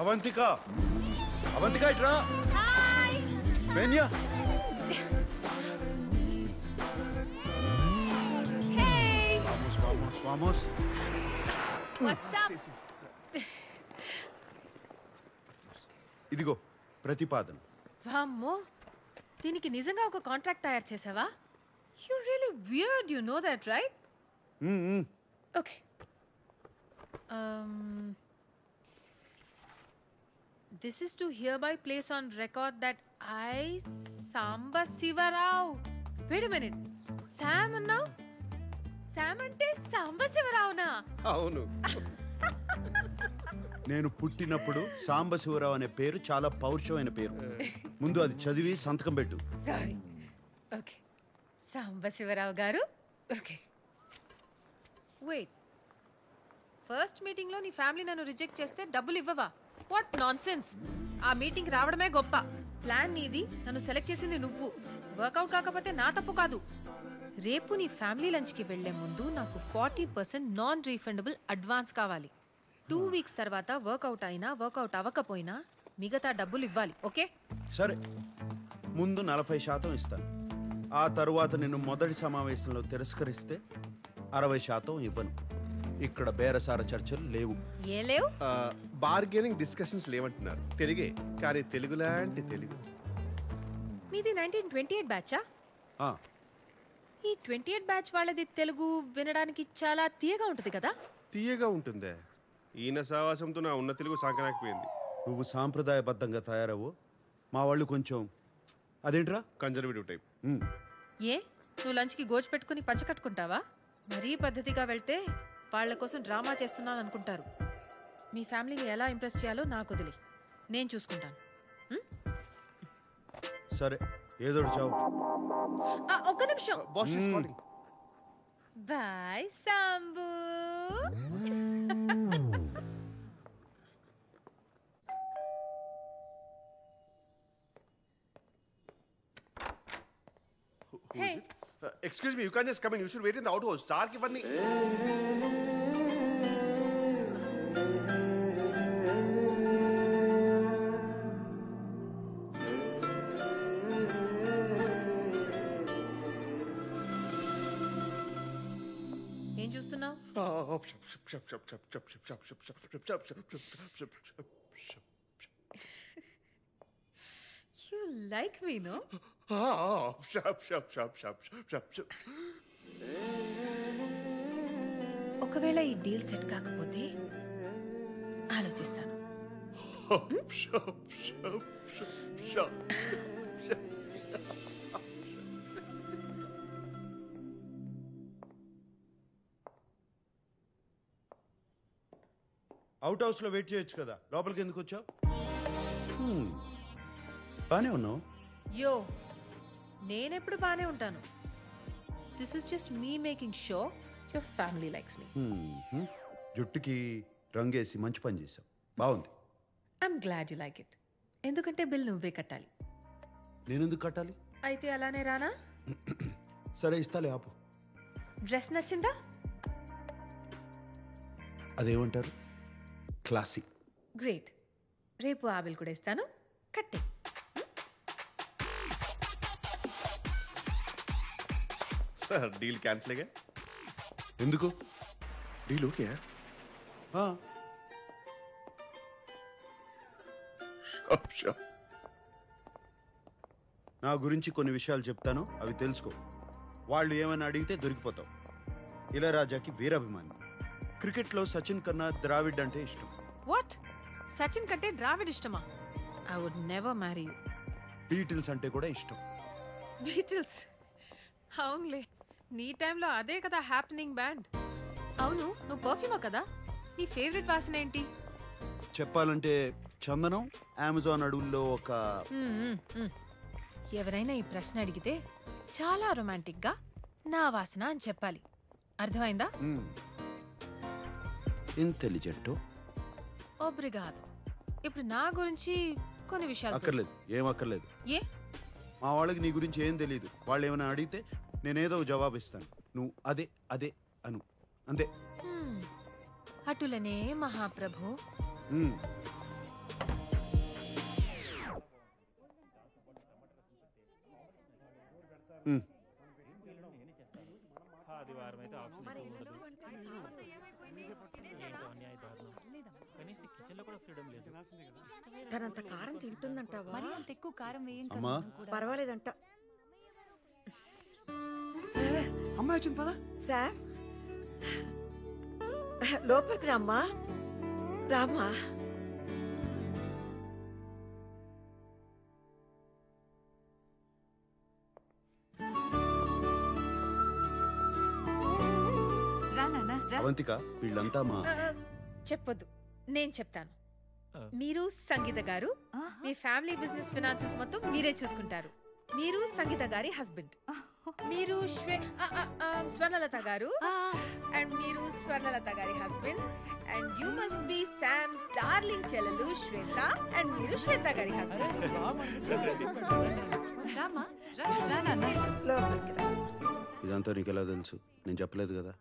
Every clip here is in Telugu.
అవంతిక అవంతిక ఇట్రా బెన్యా vamos vamos What's up? ఇదిగో ప్రతిపాదన. వామ్మో, దీనికి నిజంగా ఒక కాంట్రాక్ట్ తయారు చేసావా? You really weird, you know that right? Okay. This is to hereby place on record that I, Samba Sivarao. Wait a minute. Sam now? Sam ante Samba Sivarao na? అవును. నేను పుట్టినప్పుడు సాంబశివరావు అనే పేరు చాలా పౌరుషమైన పేరు. ముందు అది చదివి సంతకం పెట్టు. సారీ. ఓకే. సాంబశివరావు గారు. ఓకే. వెయిట్. ఫస్ట్ మీటింగ్ లో నీ ఫ్యామిలీ నన్ను రిజెక్ట్ చేస్తే డబ్బులు ఇవ్వవా? What nonsense. ఆ మీటింగ్ రావడమే గొప్ప. ప్లాన్ నీది, నన్ను సెలెక్ట్ చేసింది నువ్వు. వర్కౌట్ కాకపోతే నా తప్పు కాదు. రేపు నీ ఫ్యామిలీ లంచ్కి వెళ్లే ముందు నాకు 40% నాన్ రీఫండబుల్ అడ్వాన్స్ కావాలి. 2 వీక్స్ తర్వాత వర్కౌట్ అయినా వర్కౌట్ అవ్వకపోయినా మిగతా డబ్బులు ఇవ్వాలి. ఓకే? సరే, ముందు 40% ఇస్తాను. ఆ తరువాత నిన్ను మొదటి సమావేశంలో తిరస్కరిస్తే 60% ఇవ్వను. ఇక్కడ బేరసార చర్చలు లేవు. ఏ లేవు? బార్గెనింగ్ డిస్కషన్స్ లేవంటున్నారు. తెలుగే, కానీ తెలుగు లాంటి తెలుగు. మీది 1928 బ్యాచా? ఈ 28 బ్యాచ్ వాళ్ళది తెలుగు వినడానికి చాలా తీయగా ఉంటుంది కదా? తీయగా ఉంటుందే. ఈయన సావాసంతో నా ఉన్న తెలుగు సాకనాకపోయింది. నువ్వు సాంప్రదాయబద్ధంగా తయారవు, మా వాళ్ళు కొంచెం అదేంట్రా కన్జర్వేటివ్ టైప్. ఏ, నువ్వు లంచ్కి గోజు పెట్టుకుని పంచ కట్టుకుంటావా? మరీ పద్ధతిగా వెళ్తే వాళ్ళ కోసం డ్రామా చేస్తున్నాను అనుకుంటారు. మీ ఫ్యామిలీని ఎలా ఇంప్రెస్ చేయాలో నాకు వదిలి, నేను చూసుకుంటాను. సరే, ఏదో చావు. ఒక్క నిమిషం. Bye Sambu. Hey. Excuse me, you can't just come in. You should wait in the outhouse. Sir ki vanni. ఏం చూస్తున్నావు? You like me, no? ఒకవేళ ఈ డీల్ సెట్ కాకపోతే ఆలోచిస్తాను. అవుట్ హౌస్ లో వెయిట్ చేయొచ్చు కదా, లోపలికి ఎందుకు వచ్చావు? బానే ఉన్నావు. యో, నేనెప్పుడు బానే ఉంటాను. This is just me making show your family likes me. జుట్టుకి రంగేసి మంచి పని చేసావు, బాగుంది. I'm glad you like it. ఎందుకంటే బిల్ నువ్వే కట్టాలి. నేనెందుకు కట్టాలి? అయితే అలానే రానా? సరే, ఇస్తాలే, ఆపు. డ్రెస్ నచ్చిందా? అదేమంటారు, క్లాసీ. గ్రేట్. రేపు ఆ బిల్ కూడా ఇస్తాను, కట్టే. Sir, deal cancel. ఎందుకు? Deal okay. నా గురించి కొన్ని విషయాలు చెప్తాను, అవి తెలుసుకో. వాళ్ళు ఏమైనా అడిగితే దొరికిపోతావు. ఇళయరాజాకి వీరాభిమాని. క్రికెట్లో సచిన్ కన్నా ద్రావిడ్ అంటే ఇష్టం. వాట్? సచిన్ కంటే ద్రావిడ్ ఇష్టమా? I would never marry you. Beatles అంటే కూడా ఇష్టం. బీటిల్స్? అవునులే, నీ టైంలో అదే కదా హ్యాపెనింగ్ బ్యాండ్. అవును, నువ్వు పర్ఫ్యూమా కదా? నీ ఫేవరెట్ వాసన ఏంటి? చెప్పాలంటే చందనం. అమెజాన్ అడవుల్లో ఒక ఎవరైనా ఈ ప్రశ్న అడిగితే చాలా రొమాంటిక్ గా నా వాసన అని చెప్పాలి. అర్థమైందా? ఇంటెలిజెంట్. ఒబ్రిగాదో. ఇప్పుడు నా గురించి కొన్ని విషయాలు అక్కర్లేదు. ఏం అక్కర్లేదు. ఏ? మా వాళ్ళకి నీ గురించి ఏం తెలియదు. వాళ్ళు ఏమైనా అడిగితే నేనేదో జవాబు ఇస్తాను, నువ్వు అదే అదే అను, అంతే. అటులనే మహాప్రభు. ఉమ్. ఉమ్. తనంత కారం తింటుందంటావా? మరి అంత ఎక్కువ కారం వేయం అమ్మా పర్వాలేదంట. అమ్మాయి వచ్చింది పదా. శామ్, లోపలికి రామ్మా. రామ్మా. రా నాన్న రా. అవంతిక, వీళ్ళంతా మా చెప్పొద్దు, నేను చెప్తాను. మీరు సంగీత గారు, మీ ఫ్యామిలీ బిజినెస్ ఫినాన్సెస్ మొత్తం మీరే చూసుకుంటారు. మీరు సంగీత గారి హస్బెండ్. మీరు స్వర్ణలత గారు, అండ్ మీరు స్వర్ణలత గారి husband. And you must be Sam's darling చెల్లెలు శ్వేత, అండ్ మీరు శ్వేత గారి హస్బెండ్. రామా రా రా నాన్న. లోపలికి రా. ఇదంతా నీకు ఎలా తెలుసు? నేను చెప్పలేదు కదా.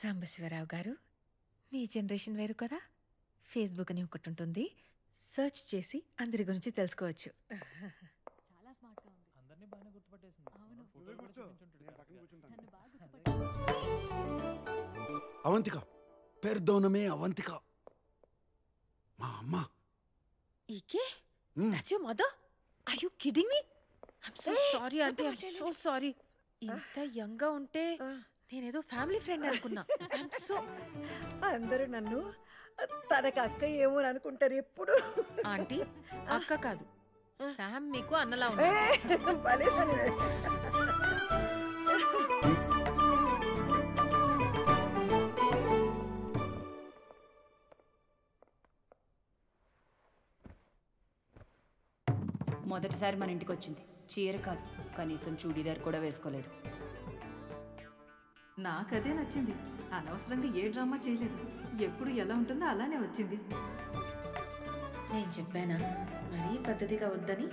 సాంబశివరావు గారు, మీ జనరేషన్ వేరు కదా. ఫేస్బుక్ అని ఒకటి ఉంటుంది, సెర్చ్ చేసి అందరి గురించి తెలుసుకోవచ్చు. చాలా స్మార్ట్ గా ఉంది. అందరినీ బాగానే గుర్తుపట్టేసింది. అవును. అవంతిక, పెర్దోనమే అవంతిక, మా అమ్మ. ఈకే that's your mother? Are you kidding me? I'm so sorry auntie, I'm so sorry. ఇంత యంగ్ గా ఉంటే నేనేదో ఫ్యామిలీ ఫ్రెండ్ అనుకున్నా. I'm so అందరూ నన్ను తనకు అక్క ఏమో అని అనుకుంటారు ఎప్పుడు. ఆంటీ అక్క కాదు, శామ్ మీకు అన్నలా ఉంది. భలే పని. మొదటిసారి మన ఇంటికి వచ్చింది. చీర కాదు, కనీసం చూడీదార్ కూడా వేసుకోలేదు. నాకదే నచ్చింది. అనవసరంగా ఏ డ్రామా చేయలేదు. ఎప్పుడు ఎలా ఉంటుందో అలానే వచ్చింది. నేను చెప్పానా మరీ పద్ధతిగా వద్దని?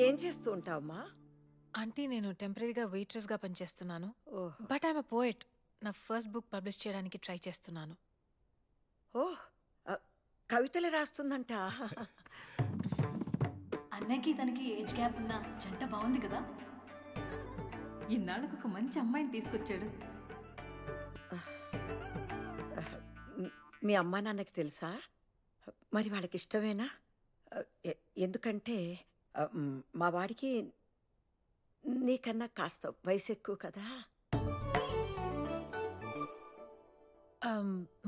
ఏం చేస్తూ ఉంటావమ్మా? ఆంటీ నేను టెంపరీగా వెయిట్రెస్ గా పనిచేస్తున్నాను. ఓహ్ బట్ ఐఎమ్ అ పోయెట్. నా ఫస్ట్ బుక్ పబ్లిష్ చేయడానికి ట్రై చేస్తున్నాను. ఓహ్, కవితలు రాస్తుందంట. అన్నకి తనకి ఏజ్ గ్యాప్ ఉన్న జంట బాగుంది కదా. ఇన్నాళ్ళకు ఒక మంచి అమ్మాయిని తీసుకొచ్చాడు. మీ అమ్మా నాన్నకి తెలుసా? మరి వాళ్ళకి ఇష్టమేనా? ఎందుకంటే మా వాడికి నీకన్నా కాస్త వయసు ఎక్కువ కదా.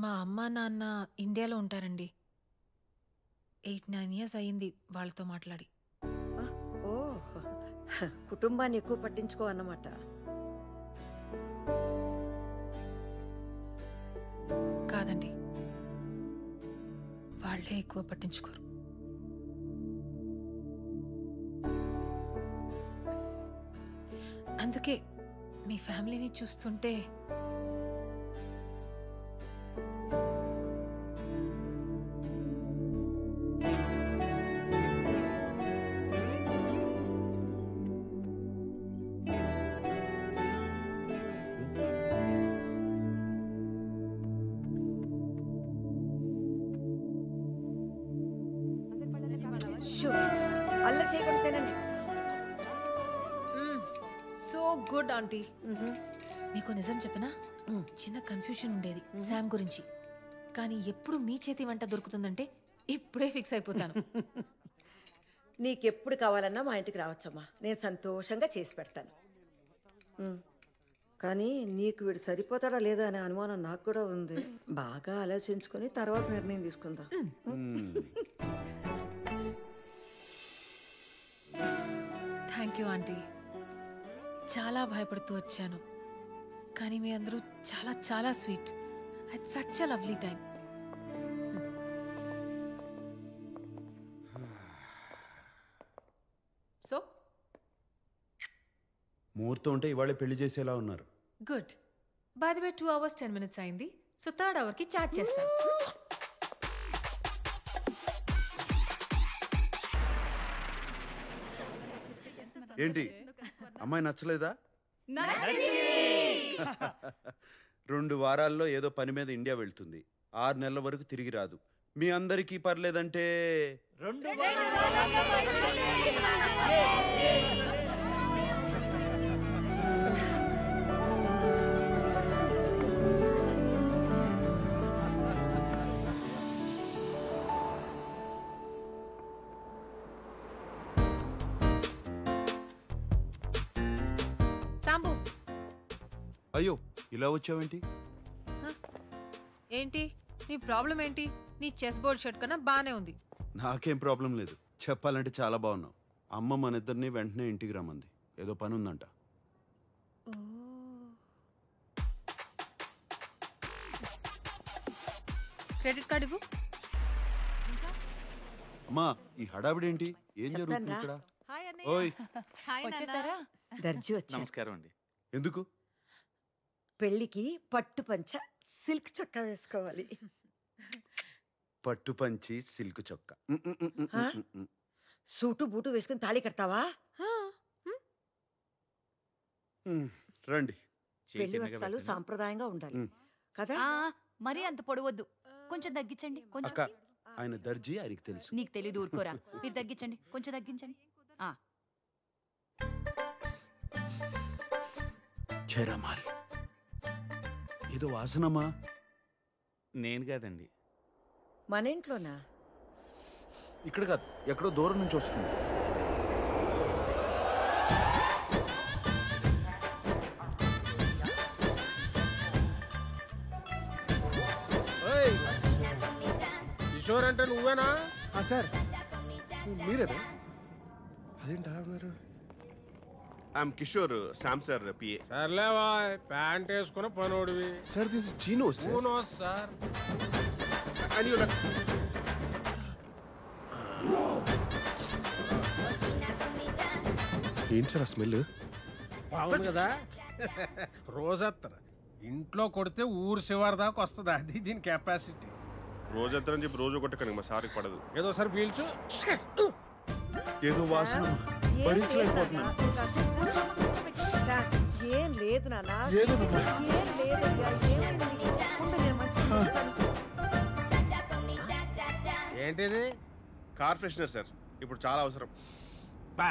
మా అమ్మ నాన్న ఇండియాలో ఉంటారండి. 8-9 years అయ్యింది వాళ్ళతో మాట్లాడి. ఓ, కుటుంబాన్ని ఎక్కువ పట్టించుకో అన్నమాట. కాదండి, వాళ్ళే ఎక్కువ పట్టించుకోరు. అందుకే మీ ఫ్యామిలీని చూస్తుంటే అల్లరి చేయకుండా తినండి. So good aunty. నీకు నిజం చెప్పనా, చిన్న కన్ఫ్యూషన్ ఉండేది శామ్ గురించి. కానీ ఎప్పుడు మీ చేతి వంట దొరుకుతుందంటే ఇప్పుడే ఫిక్స్ అయిపోతాను. నీకెప్పుడు కావాలన్నా మా ఇంటికి రావచ్చమ్మా, నేను సంతోషంగా చేసి పెడతాను. కానీ నీకు వీడు సరిపోతాడా లేదా అనే అనుమానం నాకు కూడా ఉంది. బాగా ఆలోచించుకొని తర్వాత నిర్ణయం తీసుకుందాం. Thank you aunty. చాలా భయపడుతూ వచ్చాను, కానీ మీ అందరూ చాలా చాలా sweet. It's such a lovely time. So ముహూర్తం ఉంటే ఇవాళే పెళ్లి చేసేలా ఉన్నారు. Good. By the way 2 hours 10 minutes అయింది. సో థర్డ్ అవర్కి చాట్ చేస్తాను. ఏంటి అమ్మాయి నచ్చలేదా? 2 వారాల్లో ఏదో పని మీద ఇండియా వెళ్తుంది. 6 నెలల వరకు తిరిగి రాదు. మీ అందరికీ పర్లేదంటే సాంబు అయ్యో ఇలా వచ్చావేంటి? ఏంటి నీ ప్రాబ్లం ఏంటి? నీ చెస్ బోర్డ్ షర్ట్ కన్నా బానే ఉంది. నాకేం ప్రాబ్లం లేదు. చెప్పాలంటే చాలా బాగున్నావు. అమ్మ మన ఇద్దరిని వెంటనే ఇంటికి రమ్మంది. ఏదో పని ఉందంట. క్రెడిట్ కార్డు ఇవ్వు. అమ్మా ఈ హడావిడేంటి? ఏం జరుగుతుంది ఇక్కడ? ఓయ్ వచ్చేసారా? దర్జీ వచ్చా. నమస్కారం అండి. ఎందుకు? పెళ్లికి పట్టు పంచ సిల్క్ చొక్కా వేసుకోవాలి. పట్టు పంచి సిల్క్ చొక్కా. సూటు బూటు వేసుకుని తాళి కడతావా? రండి. పెళ్లి వస్త్రాలు సాంప్రదాయంగా ఉండాలి కదా? మరీ అంత పొడవద్దు, కొంచెం తగ్గించండి. కొంచెం అక్క ఆయన దర్జీ, ఆయనకి తెలుసు. నీకు తెలీదు, ఊరుకోరా. మీరు తగ్గించండి, కొంచెం తగ్గించండి. చేరమాల్ ఏదో వాసనమా? నేను కాదండి. మన ఇంట్లోనా? ఇక్కడ కాదు, ఎక్కడో దూరం నుంచి వస్తుంది. కిషోర్ అంటే నువ్వేనా? సార్ మీరేనా? అదేంటి అలా ఉన్నారు? I'm Kishore, Sam sir PA. సర్లేవా, ప్యాంట్ వేసుకున్న పనోడివి. Sir this is Chino sir. Uno sir. ఏంటి సార్ ఆ స్మెల్? బాగుంది కదా. రోజత్తర ఇంట్లో కొడితే ఊరు శివారి దాకా వస్తుంది. అది దీని కెపాసిటీ. రోజంతా చెప్పి రోజు కొట్టకండి, మా సార్కి పడదు. ఏదో సార్ పీల్చు. ఏదో వాసన భరించలేకపోతున్నా. ఏం లేదు నాన్న. ఏంటిది? కార్ ఫ్రెషనర్ సార్, ఇప్పుడు చాలా అవసరం. బా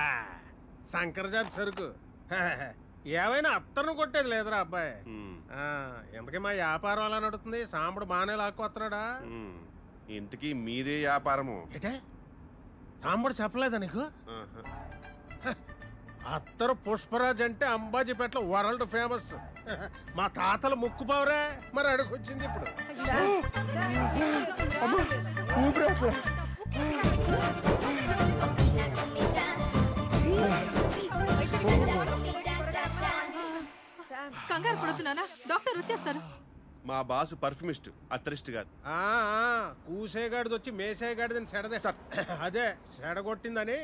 శంకరజాతి సరుకు. ఏమైనా అత్తను కొట్టేది లేదురా అబ్బాయి. ఎందుకే మా వ్యాపారం అలా నడుతుంది? సాంబడు బాగానే లాక్కొస్తున్నాడా? ఇంతకీ మీదే వ్యాపారము? ఏటే సాంబడు చెప్పలేదా నీకు? అత్తరు పుష్పరాజ్ అంటే అంబాజీపేటలో వరల్డ్ ఫేమస్. మా తాతలు ముక్కు పవరే, మరి అడుగొచ్చింది ఇప్పుడు. కంగారు పడుతున్నానా? డాక్టర్ వచ్చేస్తారు. మా బాసు పర్ఫ్యూమిస్ట్, అత్తరిస్ట్ కాదు. కూసేగాడిది వచ్చి మేసేగాడిదని సెడదే సార్. అదే సెడగొట్టిందని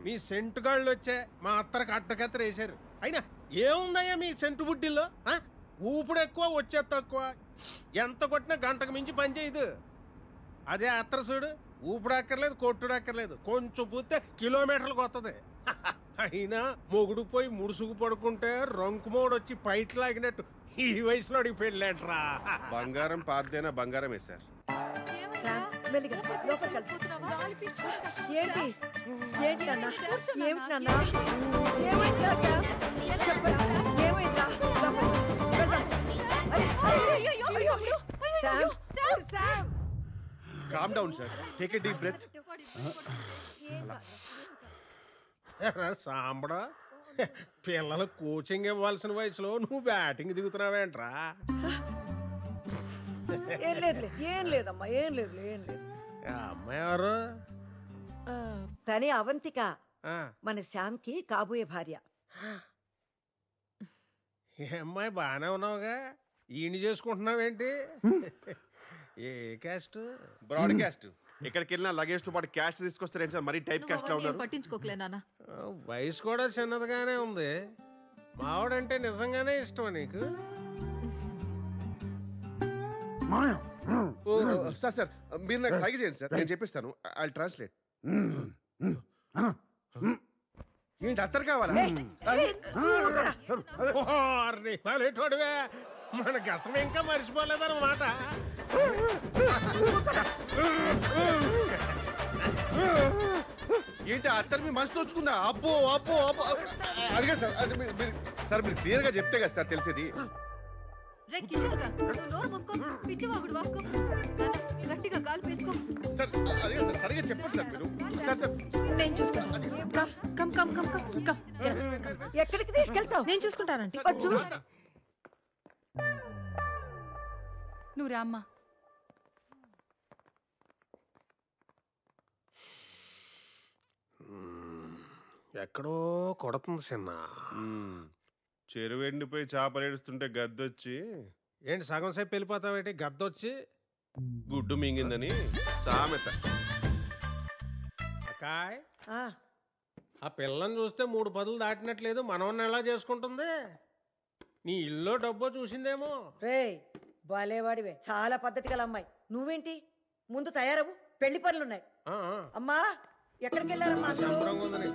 మీ సెంటు గాళ్ళు వచ్చే మా అత్తరికి అట్టకత్తర వేసారు. అయినా ఏముందయ్యా మీ సెంటు బుడ్డిల్లో? ఊపుడు ఎక్కువ, వచ్చే తక్కువ. ఎంత కొట్టినా గంటకు మించి పని చేయదు. అదే అత్తర చూడు, ఊపుడు అక్కర్లేదు, కొట్టుడు అక్కర్లేదు, కొంచెం పూస్తే కిలోమీటర్లకు వస్తుంది. అయినా మొగుడు పోయి ముడుసుకు పడుకుంటే రంకుమోడు వచ్చి పైట్ లాగినట్టు ఈ వయసులో అడిగి పెళ్ళేట్రా. బంగారం పాతదైనా బంగారమే సార్. ఏంటి ఏంటి నాన్న? ఏమిటి నాన్న? Calm down sir, take a deep breath. సాంబడా, పిల్లలకు కోచింగ్ ఇవ్వాల్సిన వయసులో నువ్వు బ్యాటింగ్ దిగుతున్నావేంట్రా? ఏం లేదమ్మా, ఏం లేదు. అమ్మాయి ఎవరు? తనే అవంతిక, మన శ్యామ్కి కాబోయే భార్య. ఈ అమ్మాయి బాగానే ఉన్నావుగా, ఈయన చేసుకుంటున్నావేంటి? ఏ క్యాస్ట్? Broadcast. ఎక్కడికి వెళ్ళినా లగేజ్ తో పాటు క్యాష్ తీసుకొస్తారేంటి సార్? మరీ టైప్ క్యాస్ట్ లా ఉన్నారు. పట్టించుకోకలే నాన్న. వయసు కూడా చిన్నదిగానే ఉంది. మావాడంటే నిజంగానే ఇష్టమా నీకు? సార్ సార్ మీరు నాకు సైగ చేయండి సార్, నేను చెప్పిస్తాను. I translate. ఏంటి అత్తరు కావాలా ఓర్ని పల్లెటోడివే మన గతం ఇంకా మర్చిపోలేదన్నమాట. ఏంటి అత్తరు మీ మనసు తోచుకుందా? అబ్బో అబ్బో అబ్బో అదిగా సార్ అది సార్ మీరు క్లియర్ గా చెప్తే కదా సార్ తెలిసేది. రే కిషోర్ గా నువ్వు నోరు మూసుకో, పిచ్చివాగుడు వాసుకో. నాన్న, గట్టిగా కాలు పీల్చుకో. సార్ అదిగా సార్ సరిగా చెప్పండి సార్ మీరు. సార్ సార్ నేను చూసుకుంటాను. Come come come come come ఎక్కడికి తీసుకెళ్తావు? నేను చూసుకుంటానంటే వచ్చు. నువ్వు రామ్మా. ఎక్కడో కొడుతుంది చిన్న. చెరువు ఎండిపోయి చేపలు ఏడుస్తుంటే గద్దొచ్చి ఏంటి సగం సేపు వెళ్ళిపోతావేంటి? గద్దొచ్చి గుడ్డు మింగిందని సామెత. అకాయ్ ఆ, ఆ పిల్లని చూస్తే 3 పదులు దాటినట్లేదు. మనవన్ని ఎలా చేసుకుంటుంది? నీ ఇల్లు డబ్బో చూసిందేమో. రేయ్ బాలేవాడివే, చాలా పద్ధతి గల అమ్మాయి. నువ్వేంటి ముందు తయారవు, పెళ్లి పనులున్నాయి. ఆ, ఆ. అమ్మా ఎక్కడికి వెళ్ళారమ్మా అందరూ? శంభరంగా ఉందని